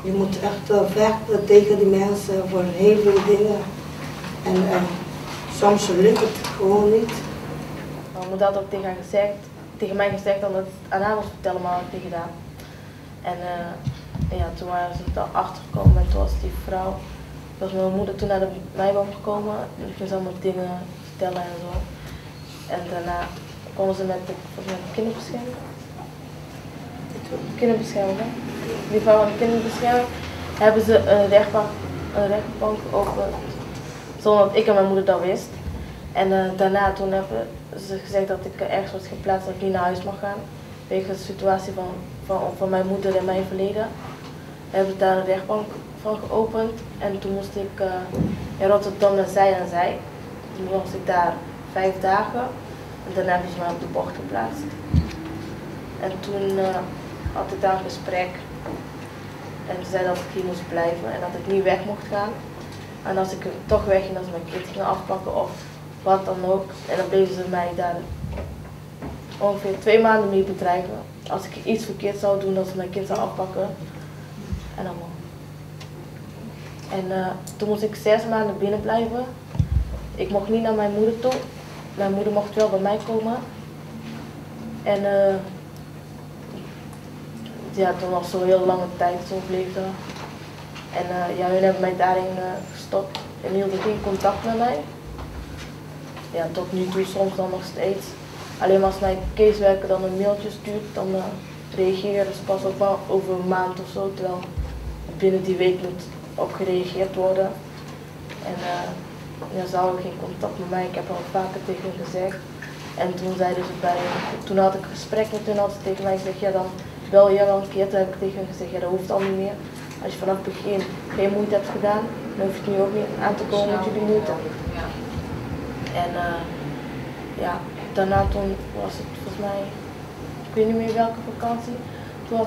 Je moet echt vechten tegen die mensen voor heel veel dingen. En soms lukt het gewoon niet. Mijn moeder had ook tegen mij gezegd dat ik het aan haar moest vertellen, maar dat had ik niet gedaan. En ja, toen waren ze erachter gekomen en toen was die vrouw, was mijn moeder toen naar mij kwam gekomen en ik ging ze allemaal dingen vertellen en zo. En daarna kwamen ze met de kinderbescherming. Kinderbescherming. Die vrouw van de kinderbescherming hebben ze een rechtbank geopend zonder dat ik en mijn moeder dat wist. En daarna toen hebben ze gezegd dat ik ergens was geplaatst dat ik niet naar huis mag gaan. Wegens de situatie van mijn moeder en mijn verleden. We hebben daar een rechtbank van geopend en toen moest ik in Rotterdam naar zij en zij. Toen was ik daar 5 dagen en daarna hebben ze mij op de bocht geplaatst. En toen had ik daar een gesprek en ze zei dat ik hier moest blijven en dat ik niet weg mocht gaan. En als ik toch wegging, dat ze mijn kind gingen afpakken of wat dan ook. En dan bleven ze mij daar ongeveer 2 maanden mee bedreigen. Als ik iets verkeerd zou doen, dat ze mijn kind zou afpakken. En allemaal. En toen moest ik 6 maanden binnen blijven. Ik mocht niet naar mijn moeder toe. Mijn moeder mocht wel bij mij komen. En ja, toen was zo'n heel lange tijd zo bleef dat. En ja, hun hebben mij daarin gestopt en hielden geen contact met mij. Ja, tot nu toe soms dan nog steeds. Alleen als mijn casewerker dan een mailtje stuurt, dan reageren ze pas ook wel over een maand of zo, terwijl binnen die week moet op gereageerd worden. En ja, ze hadden geen contact met mij, ik heb al vaker tegen hen gezegd. En toen zeiden ze toen had ik een gesprek met hen, had ze tegen mij gezegd, ja dan bel je wel een keer. Toen heb ik tegen hen gezegd, ja dat hoeft al niet meer. Als je vanaf het begin geen moeite hebt gedaan, dan hoef je nu ook niet aan te komen met jullie moeite. En ja, daarna toen was het volgens mij, ik weet niet meer welke vakantie, toen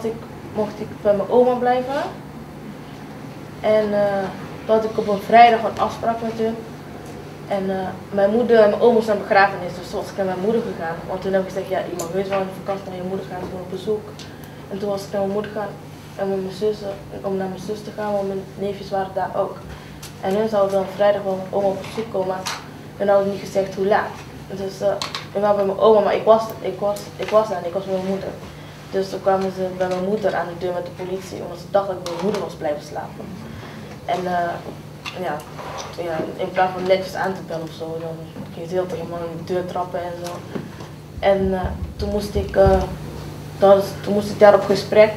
mocht ik bij mijn oma blijven. En toen had ik op een vrijdag een afspraak met hun. En mijn moeder en mijn oma zijn begrafenis, dus toen was ik naar mijn moeder gegaan. Want toen heb ik gezegd, ja je mag heus wel in de vakantie naar je moeder gaan, ze op bezoek. En toen was ik naar mijn moeder gaan en met mijn zussen, om naar mijn zus te gaan, want mijn neefjes waren daar ook. En hun zouden dan vrijdag wel mijn oma op bezoek komen. En hadden niet gezegd hoe laat. Dus ik was bij mijn oma, maar ik was daar en ik was met mijn moeder. Dus toen kwamen ze bij mijn moeder aan de deur met de politie, omdat ze dachten dat ik bij mijn moeder was blijven slapen. En ja, in plaats van netjes aan te bellen of zo, dan ging ze heel tegen me aan de deur trappen en zo. En toen moest ik daar op gesprek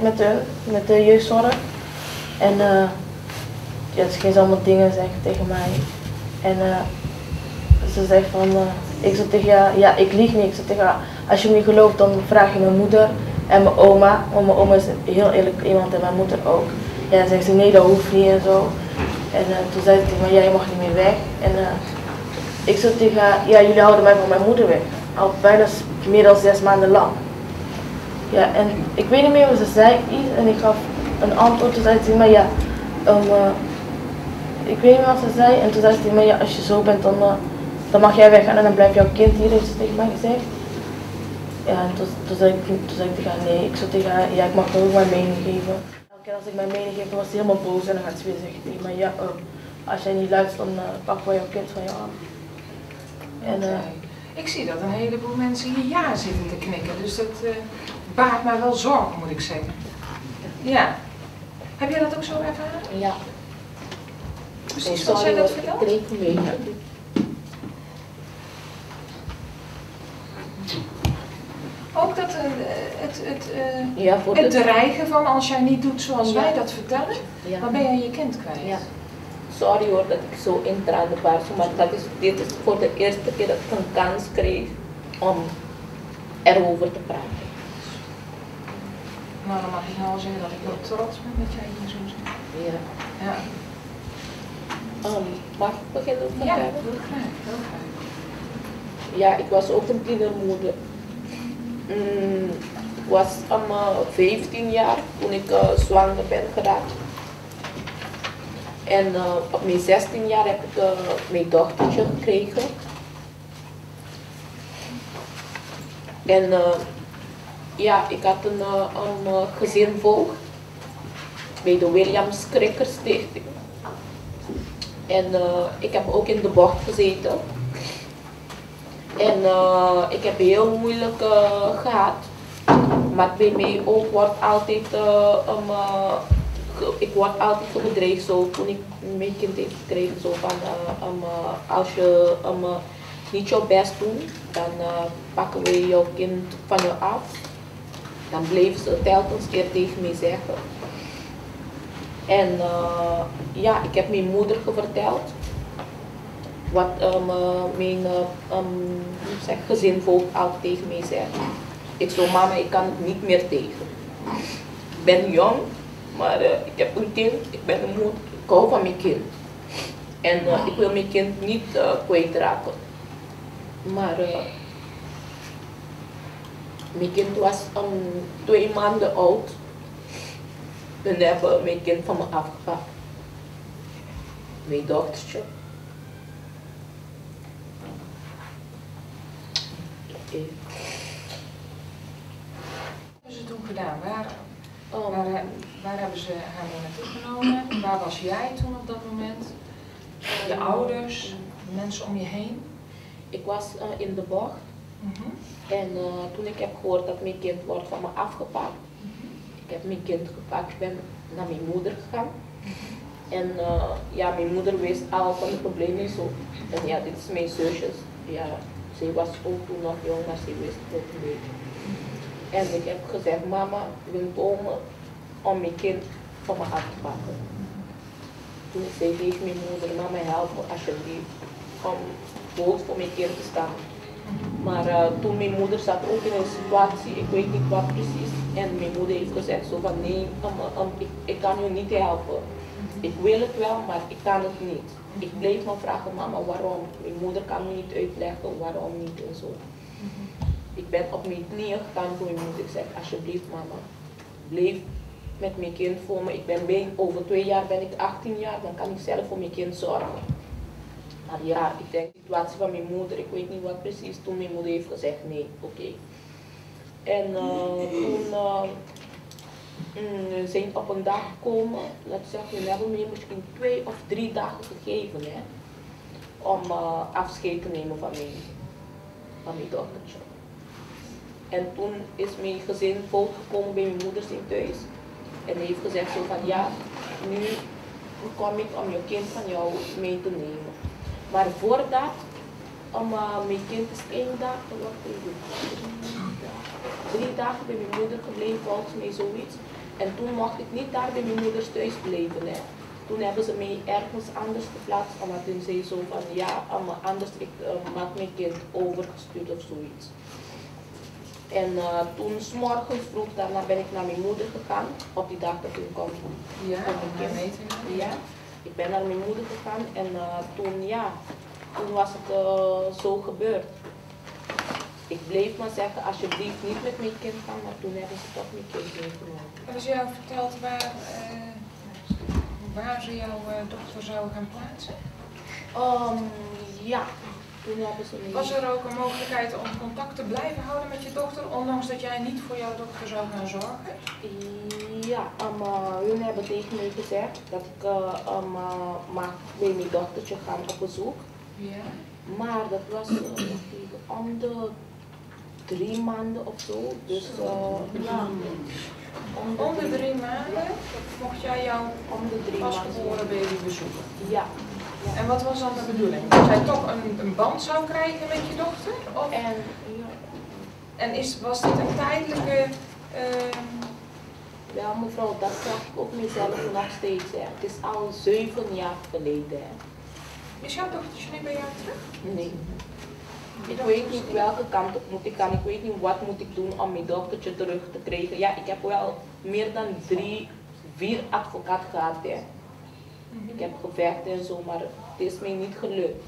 met de jeugdzorg. En ja, ze ging ze allemaal dingen zeggen tegen mij. En ze zei van, ik zei tegen haar, ja ik lieg niet. Ik zei tegen haar, als je me niet gelooft dan vraag je mijn moeder en mijn oma. Want mijn oma is heel eerlijk iemand en mijn moeder ook. Ja, dan zei ze nee dat hoeft niet en zo. En toen zei ze tegen mij, ja je mag niet meer weg. En ik zei tegen haar, ja jullie houden mij van mijn moeder weg. Al bijna meer dan 6 maanden lang. Ja, en ik weet niet meer wat ze zei en ik gaf een antwoord. Toen zei ze tegen mij, ja, ik weet niet meer wat ze zei. En toen zei ze tegen mij, ja, als je zo bent dan mag jij weggaan en dan blijft jouw kind hier, heeft ze tegen mij gezegd. Ja, en toen zei ik tegen haar, nee, ik zou tegen haar, ja, ik mag ook mijn mening geven. Elke keer als ik mijn mening geef, dan was ze helemaal boos en dan gaat ze weer zeggen tegen mij, ja, als jij niet luistert, dan pakken wij jouw kind van je af. En, ik zie dat een heleboel mensen hier ja zitten te knikken, dus dat baart mij wel zorgen, moet ik zeggen. Ja. Heb jij dat ook zo ervaren? Ja. Precies zoals zij dat vertelt? Ik kreeg mee. Ook dat het dreigen van als jij niet doet zoals wij dat vertellen, dan ben je je kind kwijt. Ja. Sorry hoor dat ik zo in tranen was, maar dit is voor de eerste keer dat ik een kans kreeg om erover te praten. Nou, dan mag ik nou zeggen dat ik wel trots ben dat jij hier zo zit. Ja. Ja. Mag ik beginnen met ja, heel graag, heel graag. Ja, ik was ook een tienermoeder. Ik was 15 jaar toen ik zwanger ben geraakt. En op mijn 16 jaar heb ik mijn dochtertje gekregen. En ja, ik had een gezinvoogd. bij de Williams Krikker Stichting. En ik heb ook in de bocht gezeten. En ik heb heel moeilijk gehad. Maar bij mij ook wordt altijd, ik word altijd gedreigd zo toen ik mijn kind heeft gekregen. Zo van, als je niet jouw best doet, dan pakken we jouw kind van je af. Dan bleven ze telkens keer tegen mij zeggen. En ja, ik heb mijn moeder verteld wat mijn gezinvoogd altijd tegen mij zegt. Ik zei, mama, ik kan het niet meer tegen. Ik ben jong, maar ik heb een kind, ik ben een moeder, ik hou van mijn kind. En ik wil mijn kind niet kwijtraken. Maar mijn kind was 2 maanden oud. Hun hebben mijn kind van me afgepakt. Mijn dochtertje. Wat hebben ze toen gedaan? Waar hebben ze haar naartoe genomen? Waar was jij toen op dat moment? Je ouders, mensen om je heen? Ik was in de bocht. En toen ik heb gehoord dat mijn kind wordt van me afgepakt, ik heb mijn kind gepakt, ik ben naar mijn moeder gegaan. En ja, mijn moeder wist al van de problemen en zo. En ja, dit is mijn zusjes. Ja, zij was ook toen nog jong, maar zij wist het ook een beetje. En ik heb gezegd, mama, ik wil komen om mijn kind van me af te pakken. Toen zei ik tegen mijn moeder, mama, help me alsjeblieft om boos voor mijn kind te staan. Maar toen mijn moeder zat ook in een situatie, ik weet niet wat precies. En mijn moeder heeft gezegd zo van nee, ik kan je niet helpen. Ik wil het wel, maar ik kan het niet. Ik bleef me vragen, mama, waarom? Mijn moeder kan me niet uitleggen waarom niet en zo. Ik ben op mijn knieën gegaan voor mijn moeder. Ik zeg, alsjeblieft mama, blijf met mijn kind voor me. Over 2 jaar ben ik 18 jaar, dan kan ik zelf voor mijn kind zorgen. Maar ja, ik denk de situatie van mijn moeder, ik weet niet wat precies, toen mijn moeder heeft gezegd nee, oké. En toen zijn op een dag gekomen, laten we zeggen, we hebben me misschien 2 of 3 dagen gegeven hè, om afscheid te nemen van mijn dochtertje. En toen is mijn gezin gekomen bij mijn moeder in thuis en heeft gezegd zo van ja, nu kom ik om je kind van jou mee te nemen. Maar voordat, mijn kind is 1 dag, 3 dagen bij mijn moeder gebleven, volgens mij zoiets. En toen mocht ik niet daar bij mijn moeders thuis blijven. Hè. Toen hebben ze mij ergens anders geplaatst, omdat hun zei zo van ja, anders ik maak mijn kind overgestuurd of zoiets. En toen 's morgens vroeg, daarna ben ik naar mijn moeder gegaan, op die dag dat toen kwam. Ja, om haar mee te nemen? Ja, ik ben naar mijn moeder gegaan en toen was het zo gebeurd. Ik bleef maar zeggen, alsjeblieft niet met mijn kind gaan, maar toen hebben ze toch mijn kind meegenomen. Hebben ze jou verteld waar ze jouw dochter zouden gaan plaatsen? Ja, toen hebben ze Was er ook een mogelijkheid om contact te blijven houden met je dochter, ondanks dat jij niet voor jouw dochter zou gaan zorgen? Ja, hun hebben tegen mij gezegd dat ik mag bij mijn dochtertje gaan op bezoek. Ja. Maar dat was om de 3 maanden of zo. Dus ja. Om de 3 maanden mocht jij jouw pasgeboren baby bezoeken? Ja. En wat was dan de bedoeling? Dat jij toch een band zou krijgen met je dochter? Of? En was dit een tijdelijke... Ja mevrouw, dat vraag ik ook mezelf nog steeds. Hè. Het is al 7 jaar geleden. Hè. Is jouw dochtertje nu bij jou terug? Nee. Ik weet niet welke kant op moet ik gaan. Ik weet niet wat moet ik doen om mijn dochtertje terug te krijgen. Ja, ik heb wel meer dan 3-4 advocaten gehad. Hè. Ik heb gevechten en zo, maar het is mij niet gelukt.